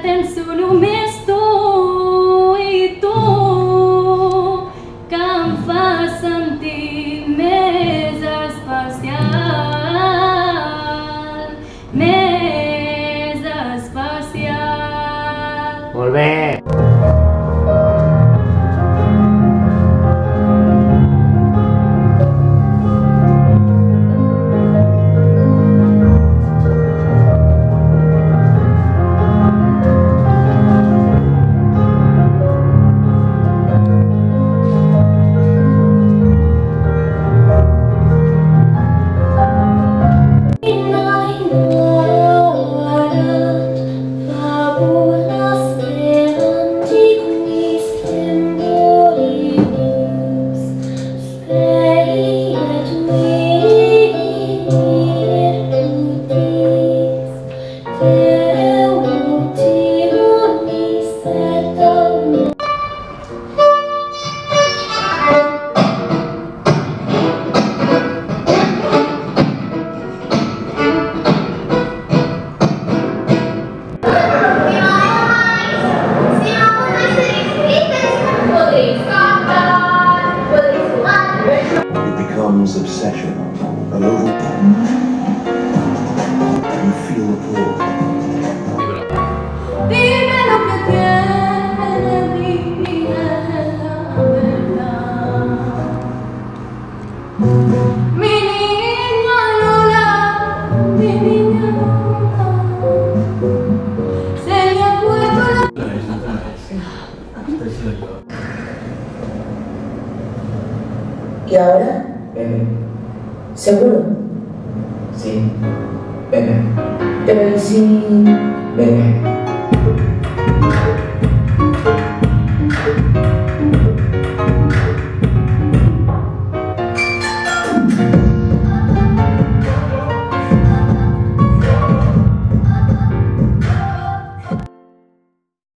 Ten solo mesto itu kan fasanti mesa espacial. Molt bé. Obsession, an you feel the pull. Dime lo que tienes, dime la verdad. Mi niña Lola, mi niña Lola, se le ha puesto la... ¿Y ahora? Bebe. ¿Seguro? Sí. Bebe. Pero ¿y si...? Bebe.